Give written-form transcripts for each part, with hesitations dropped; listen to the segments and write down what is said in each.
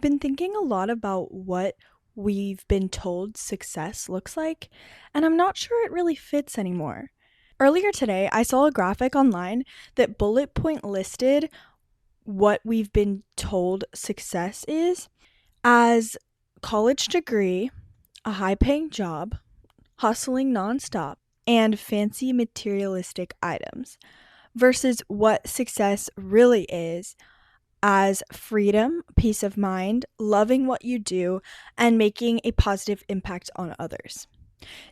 been thinking a lot about what we've been told success looks like, and I'm not sure it really fits anymore. Earlier today, I saw a graphic online that bullet point listed what we've been told success is as college degree, a high paying job, hustling nonstop, and fancy materialistic items, versus what success really is as freedom, peace of mind, loving what you do, and making a positive impact on others.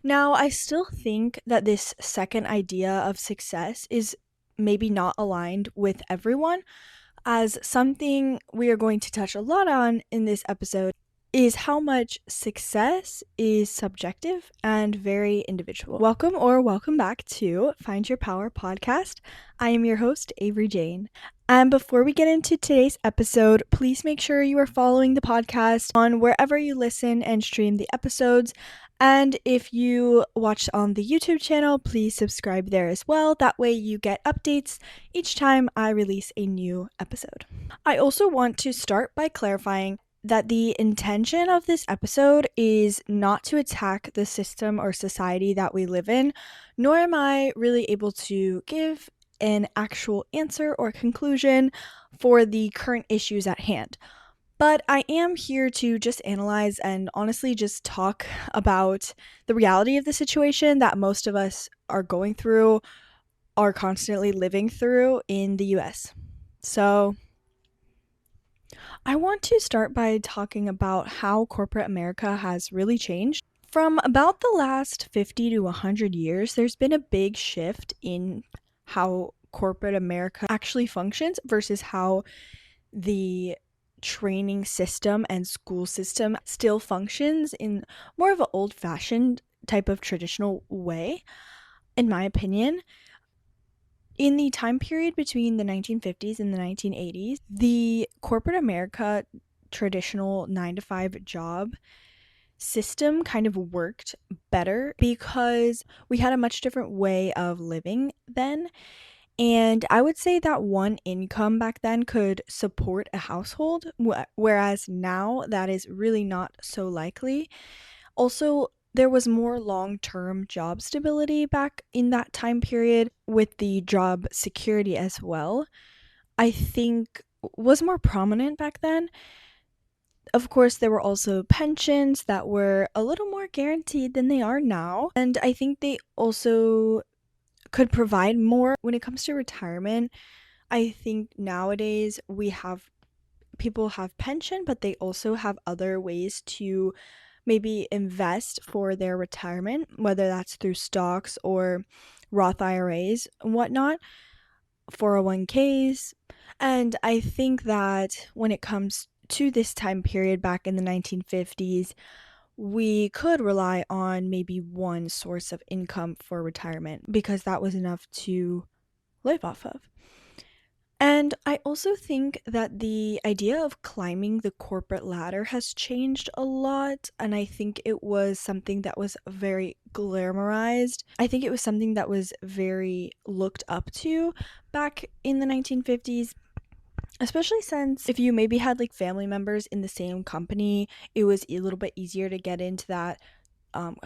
Now, I still think that this second idea of success is maybe not aligned with everyone, as something we are going to touch a lot on in this episode is how much success is subjective and very individual. Welcome back to Find Your Power podcast. I am your host, Avery Jane. And before we get into today's episode, please make sure you are following the podcast on wherever you listen and stream the episodes. And if you watch on the YouTube channel, please subscribe there as well. That way you get updates each time I release a new episode. I also want to start by clarifying that the intention of this episode is not to attack the system or society that we live in, nor am I really able to give an actual answer or conclusion for the current issues at hand. But I am here to just analyze and honestly just talk about the reality of the situation that most of us are going through, are constantly living through in the US. So I want to start by talking about how corporate America has really changed. From about the last 50 to 100 years, there's been a big shift in how corporate America actually functions versus how the training system and school system still functions in more of an old-fashioned type of traditional way, in my opinion. In the time period between the 1950s and the 1980s, the corporate America traditional 9 to 5 job system kind of worked better because we had a much different way of living then. And I would say that one income back then could support a household, whereas now that is really not so likely. Also, there was more long-term job stability back in that time period with the job security as well. I think was more prominent back then. Of course, there were also pensions that were a little more guaranteed than they are now. And I think they also could provide more when it comes to retirement. I think nowadays people have pension, but they also have other ways to maybe invest for their retirement, whether that's through stocks or Roth IRAs and whatnot, 401ks. And I think that when it comes to this time period back in the 1950s, we could rely on maybe one source of income for retirement because that was enough to live off of. And I also think that the idea of climbing the corporate ladder has changed a lot. And I think it was something that was very glamorized. I think it was something that was very looked up to back in the 1950s. Especially since if you maybe had like family members in the same company, it was a little bit easier to get into that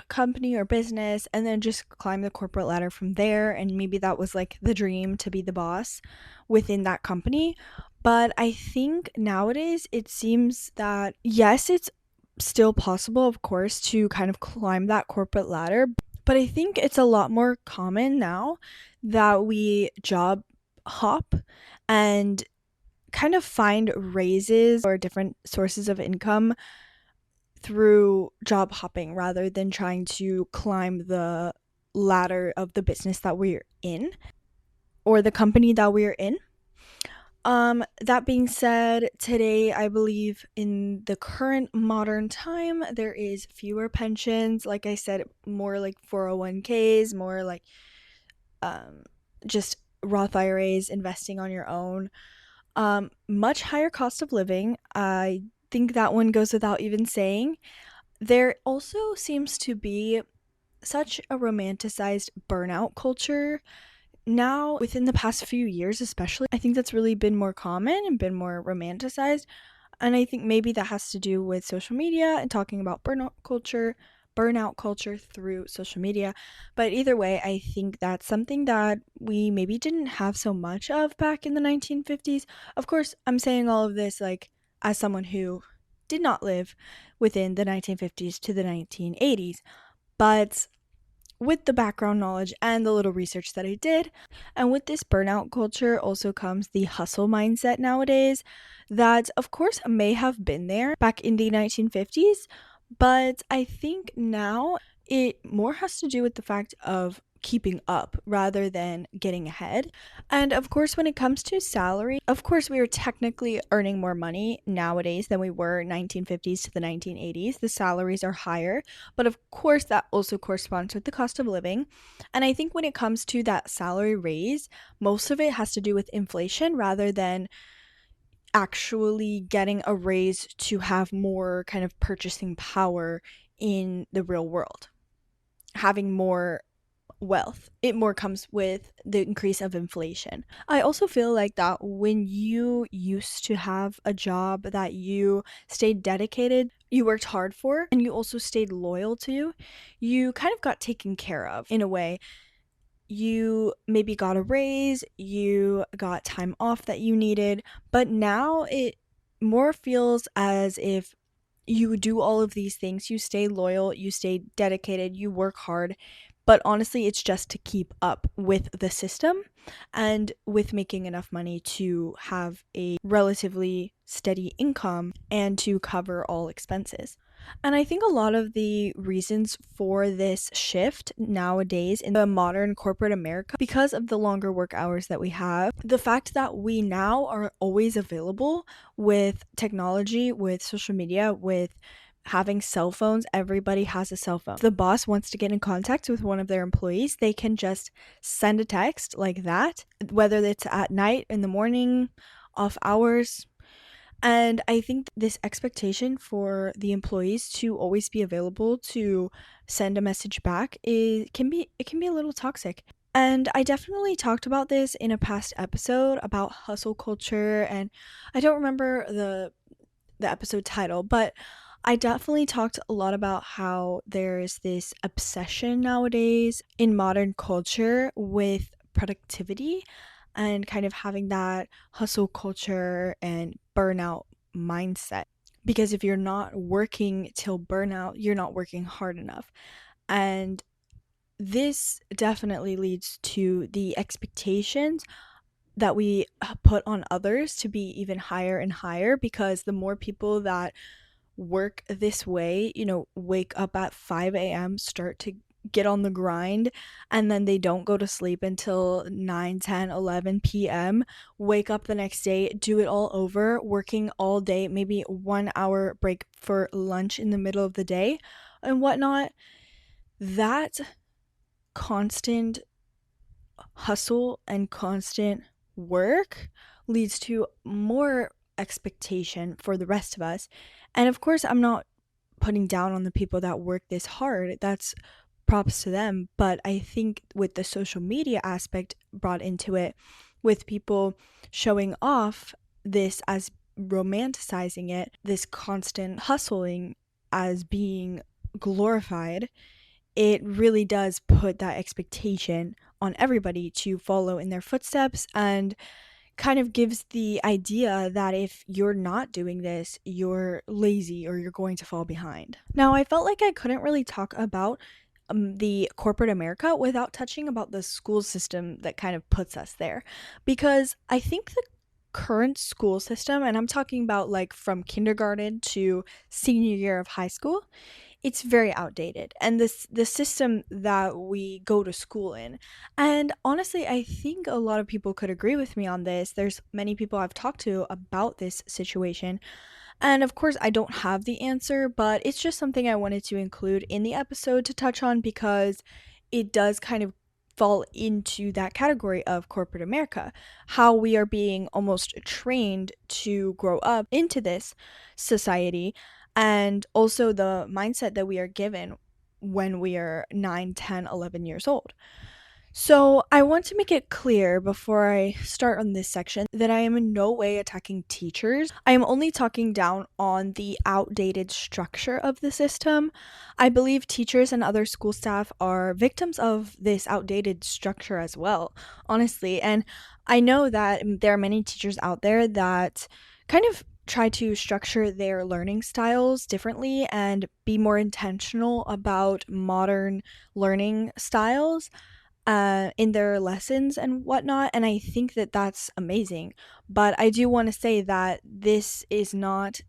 company or business and then just climb the corporate ladder from there. And maybe that was like the dream to be the boss within that company. But I think nowadays it seems that yes, it's still possible, of course, to kind of climb that corporate ladder. But I think it's a lot more common now that we job hop and kind of find raises or different sources of income through job hopping rather than trying to climb the ladder of the business that we're in or the company that we're in. That being said, today I believe in the current modern time there is fewer pensions. Like I said, more like 401ks, more like just Roth IRAs, investing on your own. Much higher cost of living. I think that one goes without even saying. There also seems to be such a romanticized burnout culture now within the past few years, especially. I think that's really been more common and been more romanticized. And I think maybe that has to do with social media and talking about burnout culture through social media. But either way, I think that's something that we maybe didn't have so much of back in the 1950s. Of course, I'm saying all of this like as someone who did not live within the 1950s to the 1980s, but with the background knowledge and the little research that I did, and with this burnout culture also comes the hustle mindset nowadays that, of course, may have been there back in the 1950s, but I think now it more has to do with the fact of keeping up rather than getting ahead. And of course, when it comes to salary, of course, we are technically earning more money nowadays than we were 1950s to the 1980s. The salaries are higher, but of course, that also corresponds with the cost of living. And I think when it comes to that salary raise, most of it has to do with inflation rather than actually getting a raise to have more kind of purchasing power in the real world, having more wealth. It more comes with the increase of inflation. I also feel like that when you used to have a job that you stayed dedicated, you worked hard for, and you also stayed loyal to, you kind of got taken care of in a way. You maybe got a raise, you got time off that you needed, but now it more feels as if you do all of these things, you stay loyal, you stay dedicated, you work hard, but honestly, it's just to keep up with the system and with making enough money to have a relatively steady income and to cover all expenses. And I think a lot of the reasons for this shift nowadays in the modern corporate America, because of the longer work hours that we have, the fact that we now are always available with technology, with social media, with having cell phones. Everybody has a cell phone. If the boss wants to get in contact with one of their employees, they can just send a text like that, whether it's at night, in the morning, off hours. And I think this expectation for the employees to always be available to send a message back it can be a little toxic. And I definitely talked about this in a past episode about hustle culture, and I don't remember the episode title, but I definitely talked a lot about how there's this obsession nowadays in modern culture with productivity and kind of having that hustle culture and burnout mindset. Because if you're not working till burnout, you're not working hard enough. And this definitely leads to the expectations that we put on others to be even higher and higher, because the more people that work this way, wake up at 5 a.m., start to get on the grind, and then they don't go to sleep until 9, 10, 11 p.m., wake up the next day, do it all over, working all day, maybe 1 hour break for lunch in the middle of the day and whatnot. That constant hustle and constant work leads to more expectation for the rest of us. And of course, I'm not putting down on the people that work this hard. That's props to them. But I think with the social media aspect brought into it, with people showing off this as romanticizing it, this constant hustling as being glorified, it really does put that expectation on everybody to follow in their footsteps, and kind of gives the idea that if you're not doing this, you're lazy or you're going to fall behind. Now, I felt like I couldn't really talk about the corporate America without touching about the school system that kind of puts us there, because I think the current school system, and I'm talking about like from kindergarten to senior year of high school, it's very outdated, and the system that we go to school in. And honestly, I think a lot of people could agree with me on this. There's many people I've talked to about this situation, and of course I don't have the answer, but it's just something I wanted to include in the episode to touch on, because it does kind of fall into that category of corporate America, how we are being almost trained to grow up into this society, and also the mindset that we are given when we are 9, 10, 11 years old. So, I want to make it clear before I start on this section that I am in no way attacking teachers. I am only talking down on the outdated structure of the system. I believe teachers and other school staff are victims of this outdated structure as well, honestly. And I know that there are many teachers out there that kind of try to structure their learning styles differently and be more intentional about modern learning styles in their lessons and whatnot. And I think that that's amazing. But I do want to say that this is not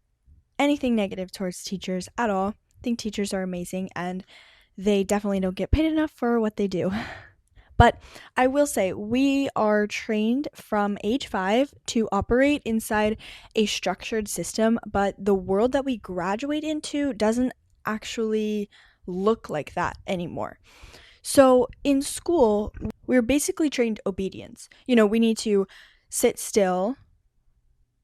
anything negative towards teachers at all. I think teachers are amazing and they definitely don't get paid enough for what they do. But I will say, we are trained from age 5 to operate inside a structured system, but the world that we graduate into doesn't actually look like that anymore. So in school, we're basically trained obedience. We need to sit still.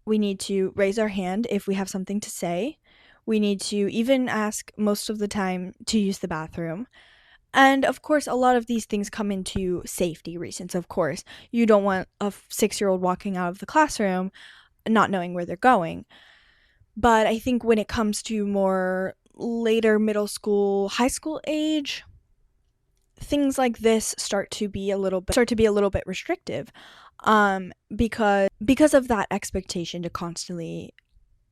We need to raise our hand if we have something to say. We need to even ask most of the time to use the bathroom. And of course, a lot of these things come into safety reasons, of course. You don't want a 6-year-old walking out of the classroom not knowing where they're going. But I think when it comes to more later middle school, high school age, things like this start to be a little bit restrictive, because of that expectation to constantly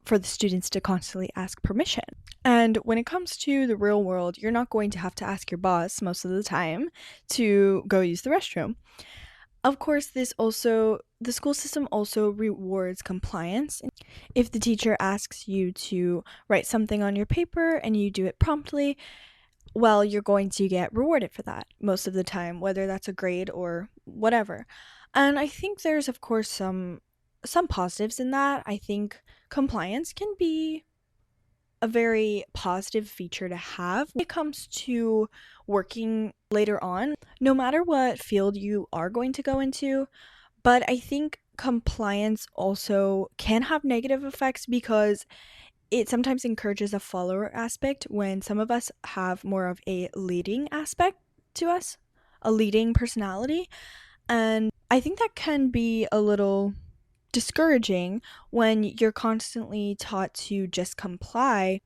for the students to constantly ask permission. And when it comes to the real world, you're not going to have to ask your boss most of the time to go use the restroom. Of course, the school system also rewards compliance. If the teacher asks you to write something on your paper and you do it promptly, well, you're going to get rewarded for that most of the time, whether that's a grade or whatever. And I think there's, of course, some positives in that. I think compliance can be a very positive feature to have when it comes to working later on, no matter what field you are going to go into. But I think compliance also can have negative effects because it sometimes encourages a follower aspect when some of us have more of a leading aspect to us, a leading personality. And I think that can be a little discouraging when you're constantly taught to just comply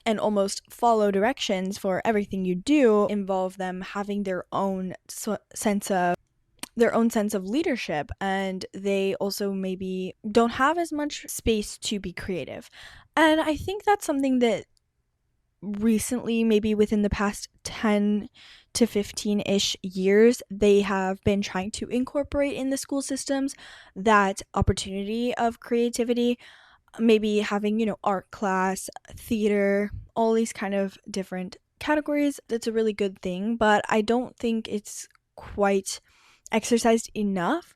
and almost follow directions for everything you do, involve them having their own sense of leadership, and they also maybe don't have as much space to be creative. And I think that's something that recently, maybe within the past 10 to 15-ish years, they have been trying to incorporate in the school systems that opportunity of creativity, maybe having, art class, theater, all these kind of different categories. That's a really good thing, but I don't think it's quite exercised enough,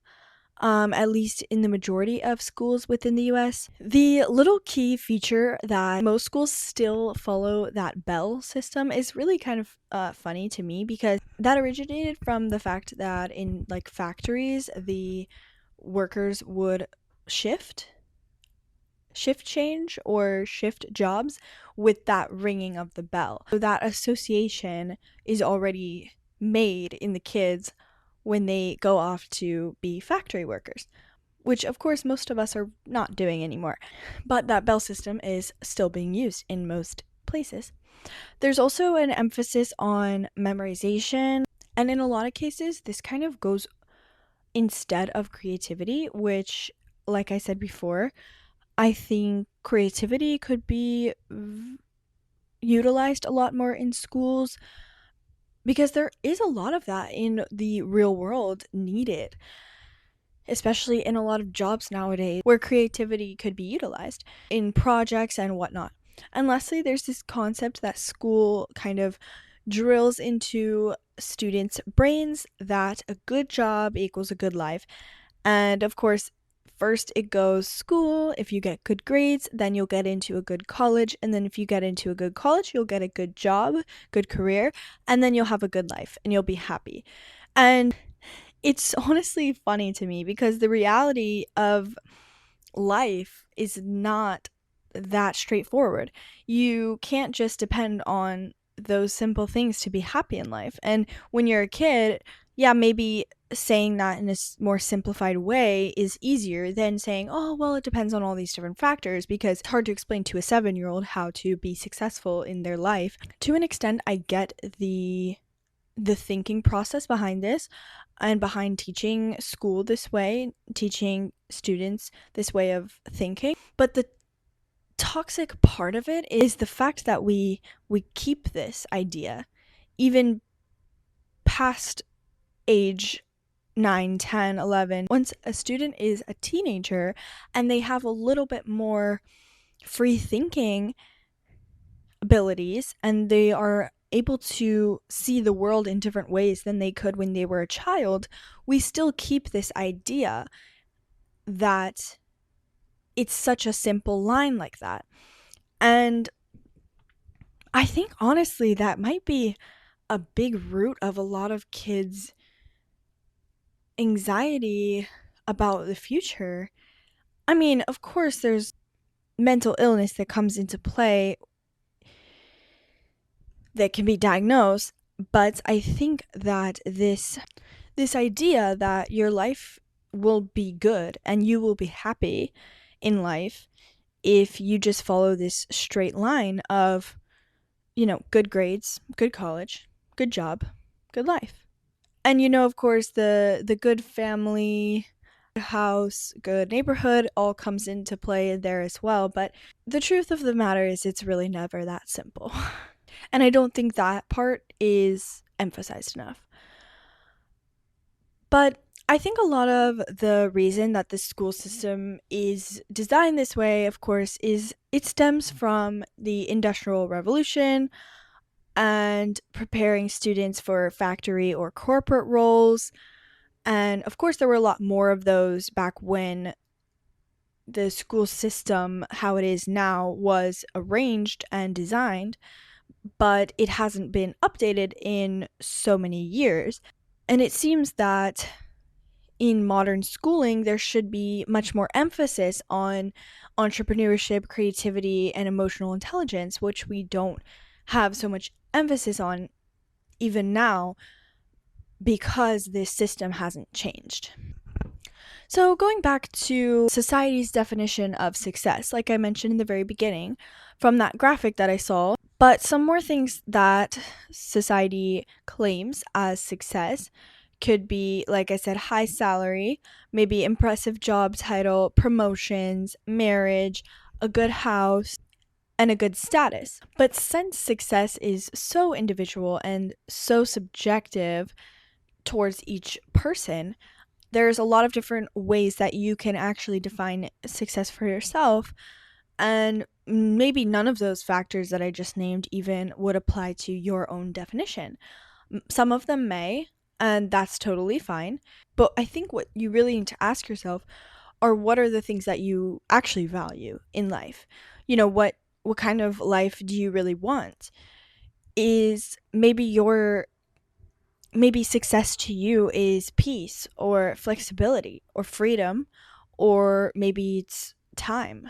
at least in the majority of schools within the US. The little key feature that most schools still follow, that bell system, is really kind of funny to me because that originated from the fact that in like factories, the workers would shift change or shift jobs with that ringing of the bell. So that association is already made in the kids when they go off to be factory workers, which of course most of us are not doing anymore. But that bell system is still being used in most places. There's also an emphasis on memorization, and in a lot of cases, this kind of goes instead of creativity, which, like I said before, I think creativity could be utilized a lot more in schools because there is a lot of that in the real world needed, especially in a lot of jobs nowadays where creativity could be utilized in projects and whatnot. And lastly, there's this concept that school kind of drills into students' brains that a good job equals a good life. And of course, first it goes school. If you get good grades, then you'll get into a good college. And then if you get into a good college, you'll get a good job, good career, and then you'll have a good life and you'll be happy. And it's honestly funny to me because the reality of life is not that straightforward. You can't just depend on those simple things to be happy in life. And when you're a kid, yeah, maybe saying that in a more simplified way is easier than saying, oh, well, it depends on all these different factors, because it's hard to explain to a 7-year-old how to be successful in their life. To an extent, I get the thinking process behind this and behind teaching school this way, teaching students this way of thinking. But the toxic part of it is the fact that we keep this idea even past age 9, 10, 11. Once a student is a teenager and they have a little bit more free thinking abilities and they are able to see the world in different ways than they could when they were a child, we still keep this idea that it's such a simple line like that. And I think honestly that might be a big root of a lot of kids' anxiety about the future. I mean, of course, there's mental illness that comes into play that can be diagnosed, but I think that this idea that your life will be good and you will be happy in life if you just follow this straight line of, good grades, good college, good job, good life. And of course, the good family, house, good neighborhood all comes into play there as well. But the truth of the matter is, it's really never that simple. And I don't think that part is emphasized enough. But I think a lot of the reason that the school system is designed this way, of course, is it stems from the Industrial Revolution and preparing students for factory or corporate roles. And of course, there were a lot more of those back when the school system, how it is now, was arranged and designed, but it hasn't been updated in so many years. And it seems that in modern schooling, there should be much more emphasis on entrepreneurship, creativity, and emotional intelligence, which we don't have so much emphasis on even now because this system hasn't changed. So, going back to society's definition of success, like I mentioned in the very beginning, from that graphic that I saw, but some more things that society claims as success could be, like I said, high salary, maybe impressive job title, promotions, marriage, a good house, and a good status. But since success is so individual and so subjective towards each person, there's a lot of different ways that you can actually define success for yourself. And maybe none of those factors that I just named even would apply to your own definition. Some of them may, and that's totally fine. But I think what you really need to ask yourself are, what are the things that you actually value in life? What kind of life do you really want? Is maybe success to you is peace or flexibility or freedom, or maybe it's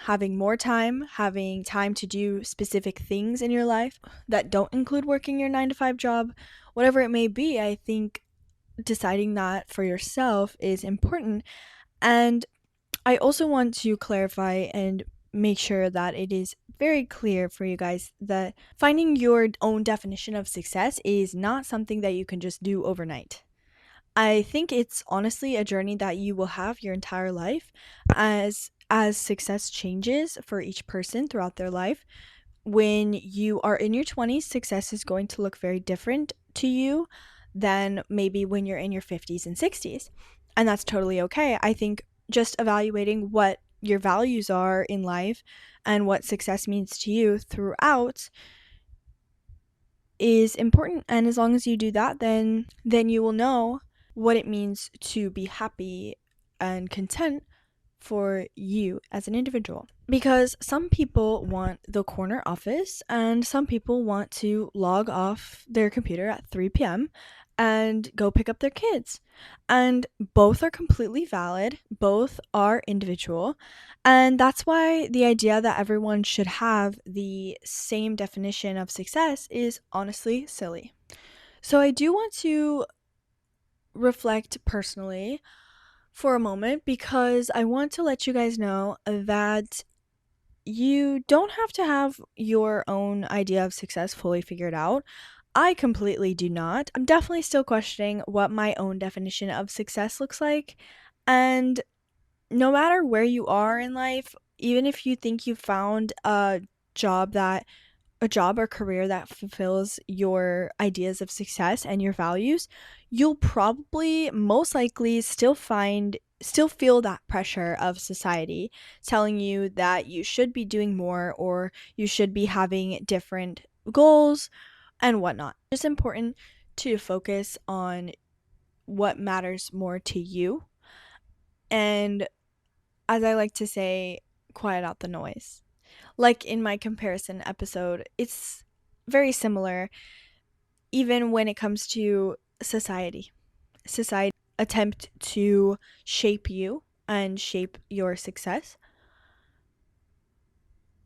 having more time, having time to do specific things in your life that don't include working your 9 to 5 job, whatever it may be. I think deciding that for yourself is important. And I also want to clarify and make sure that it is very clear for you guys that finding your own definition of success is not something that you can just do overnight. I think it's honestly a journey that you will have your entire life, as success changes for each person throughout their life. When you are in your 20s, success is going to look very different to you than maybe when you're in your 50s and 60s. And that's totally okay. I think just evaluating what your values are in life and what success means to you throughout is important. And as long as you do that, then you will know what it means to be happy and content for you as an individual. Because some people want the corner office and some people want to log off their computer at 3 p.m. and go pick up their kids. And both are completely valid, both are individual. And that's why the idea that everyone should have the same definition of success is honestly silly. So I do want to reflect personally for a moment because I want to let you guys know that you don't have to have your own idea of success fully figured out. I completely do not. I'm definitely still questioning what my own definition of success looks like. And no matter where you are in life, even if you think you found job that a job or career that fulfills your ideas of success and your values, you'll probably most likely still feel that pressure of society telling you that you should be doing more or you should be having different goals and whatnot. It's important to focus on what matters more to you. And as I like to say, quiet out the noise. Like in my comparison episode, it's very similar even when it comes to society. Society attempt to shape you and shape your success.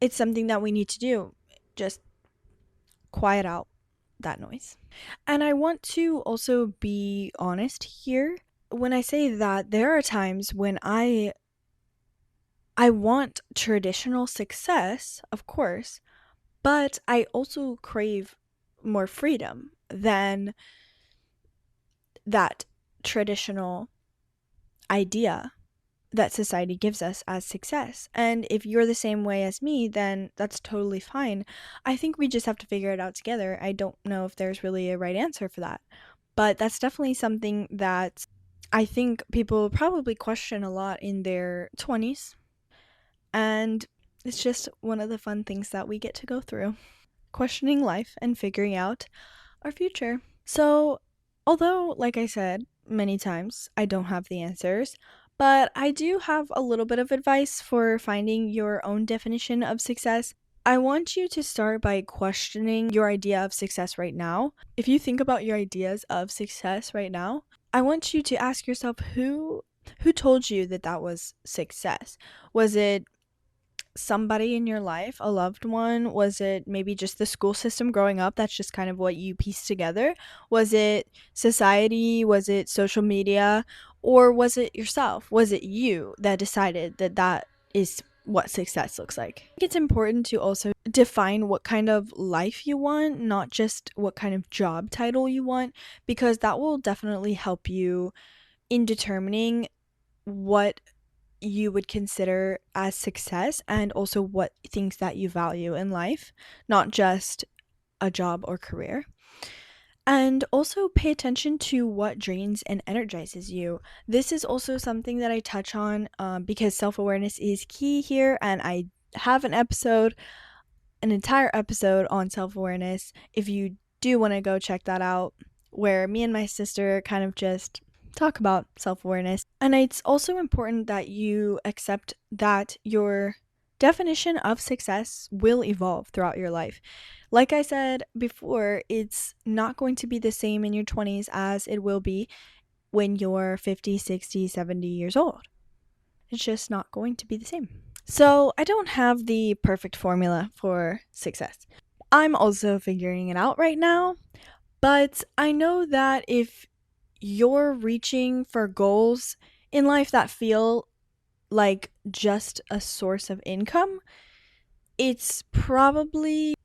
It's something that we need to do. Just quiet out that noise. And I want to also be honest here. When I say that, there are times when I want traditional success, of course, but I also crave more freedom than that traditional idea that society gives us as success. And if you're the same way as me, then that's totally fine. I think we just have to figure it out together. I don't know if there's really a right answer for that, but that's definitely something that I think people probably question a lot in their 20s. And it's just one of the fun things that we get to go through, questioning life and figuring out our future. So, although, like I said many times, I don't have the answers, but I do have a little bit of advice for finding your own definition of success. I want you to start by questioning your idea of success right now. If you think about your ideas of success right now, I want you to ask yourself who told you that that was success? Was it somebody in your life, a loved one? Was it maybe just the school system growing up? That's just kind of what you pieced together. Was it society? Was it social media? Or was it yourself? Was it you that decided that that is what success looks like? I think it's important to also define what kind of life you want, not just what kind of job title you want, because that will definitely help you in determining what you would consider as success and also what things that you value in life, not just a job or career. And also pay attention to what drains and energizes you. This is also something that I touch on because self-awareness is key here, and I have an entire episode on self-awareness if you do want to go check that out, where me and my sister kind of just talk about self-awareness. And it's also important that you accept that your definition of success will evolve throughout your life. Like I said before, it's not going to be the same in your 20s as it will be when you're 50, 60, 70 years old. It's just not going to be the same. So I don't have the perfect formula for success. I'm also figuring it out right now, but I know that if you're reaching for goals in life that feel like just a source of income, it's probably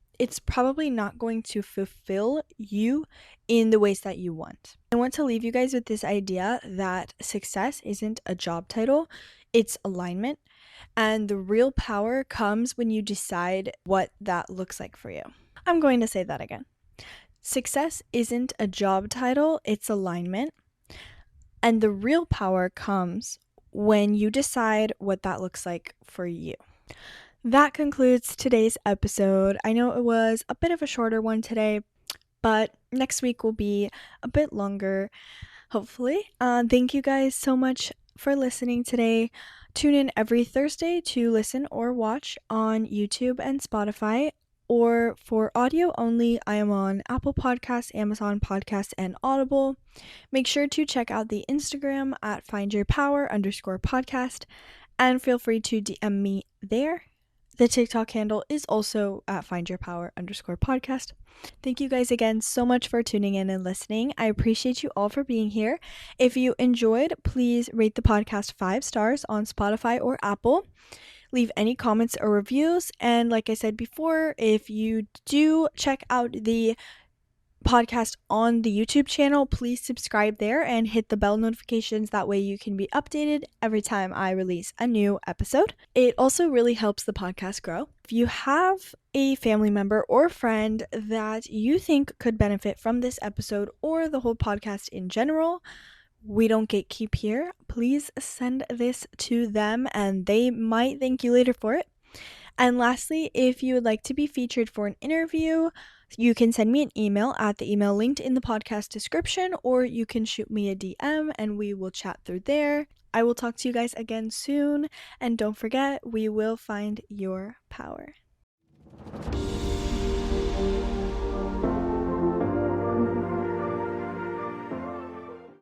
not going to fulfill you in the ways that you want. I want to leave you guys with this idea that success isn't a job title, it's alignment. And the real power comes when you decide what that looks like for you. I'm going to say that again. Success isn't a job title, it's alignment. And the real power comes when you decide what that looks like for you. That concludes today's episode. I know it was a bit of a shorter one today, but next week will be a bit longer, hopefully. Thank you guys so much for listening today. Tune in every Thursday to listen or watch on YouTube and Spotify. Or for audio only, I am on Apple Podcasts, Amazon Podcasts, and Audible. Make sure to check out the Instagram at findyourpower_podcast and feel free to DM me there. The TikTok handle is also at findyourpower_podcast. Thank you guys again so much for tuning in and listening. I appreciate you all for being here. If you enjoyed, please rate the podcast 5 stars on Spotify or Apple. Leave any comments or reviews. And like I said before, if you do check out the podcast on the YouTube channel, please subscribe there and hit the bell notifications. That way you can be updated every time I release a new episode. It also really helps the podcast grow. If you have a family member or friend that you think could benefit from this episode or the whole podcast in general, we don't gatekeep here. Please send this to them and they might thank you later for it. And lastly, if you would like to be featured for an interview, you can send me an email at the email linked in the podcast description, or you can shoot me a DM and we will chat through there. I will talk to you guys again soon, and don't forget, we will find your power.